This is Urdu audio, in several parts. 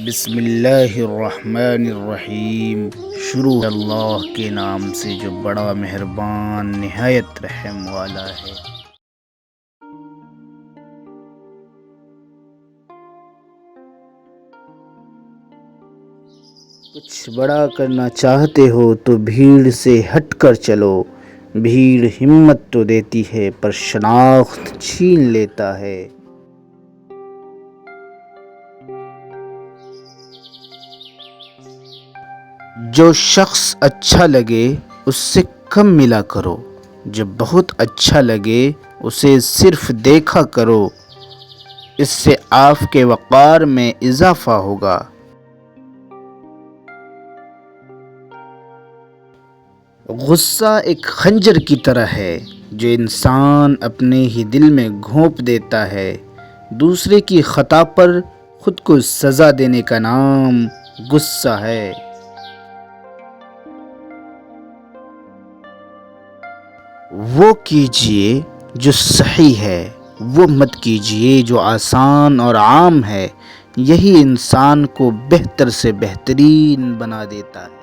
بسم اللہ الرحمن الرحیم۔ شروع اللہ کے نام سے جو بڑا مہربان نہایت رحم والا ہے۔ کچھ بڑا کرنا چاہتے ہو تو بھیڑ سے ہٹ کر چلو۔ بھیڑ ہمت تو دیتی ہے پر شناخت چھین لیتا ہے۔ جو شخص اچھا لگے اس سے کم ملا کرو، جب بہت اچھا لگے اسے صرف دیکھا کرو، اس سے آپ کے وقار میں اضافہ ہوگا۔ غصہ ایک خنجر کی طرح ہے جو انسان اپنے ہی دل میں گھونپ دیتا ہے۔ دوسرے کی خطا پر خود کو سزا دینے کا نام غصہ ہے۔ وہ کیجئے جو صحیح ہے، وہ مت کیجئے جو آسان اور عام ہے، یہی انسان کو بہتر سے بہترین بنا دیتا ہے۔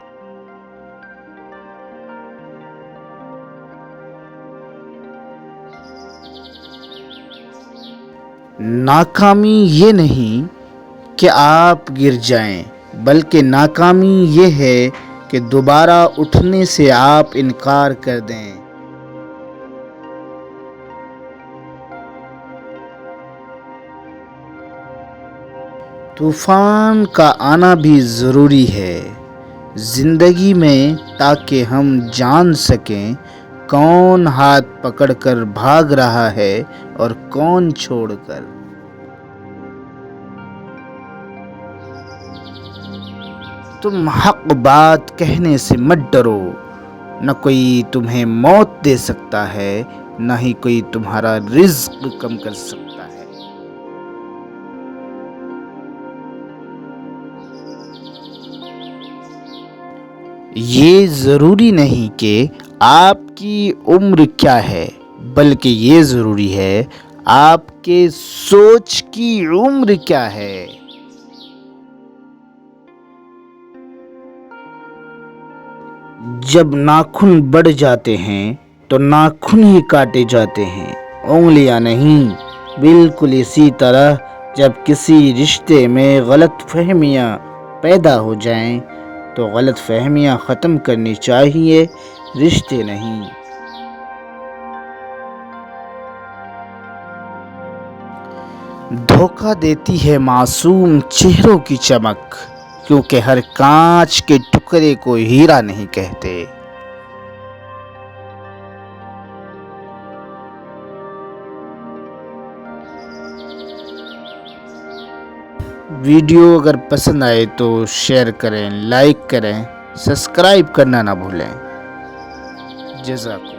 ناکامی یہ نہیں کہ آپ گر جائیں، بلکہ ناکامی یہ ہے کہ دوبارہ اٹھنے سے آپ انکار کر دیں۔ طوفان کا آنا بھی ضروری ہے زندگی میں، تاکہ ہم جان سکیں کون ہاتھ پکڑ کر بھاگ رہا ہے اور کون چھوڑ کر۔ تم حق بات کہنے سے مت ڈرو، نہ کوئی تمہیں موت دے سکتا ہے، نہ ہی کوئی تمہارا رزق کم کر سکتا ہے۔ یہ ضروری نہیں کہ آپ کی عمر کیا ہے، بلکہ یہ ضروری ہے آپ کے سوچ کی عمر کیا ہے۔ جب ناخن بڑھ جاتے ہیں تو ناخن ہی کاٹے جاتے ہیں، انگلیاں نہیں۔ بالکل اسی طرح جب کسی رشتے میں غلط فہمیاں پیدا ہو جائیں تو غلط فہمیاں ختم کرنی چاہیے، رشتے نہیں۔ دھوکہ دیتی ہے معصوم چہروں کی چمک، کیونکہ ہر کانچ کے ٹکڑے کو ہیرا نہیں کہتے۔ ویڈیو اگر پسند آئے تو شیئر کریں، لائک کریں، سبسکرائب کرنا نہ بھولیں۔ جزاک اللہ۔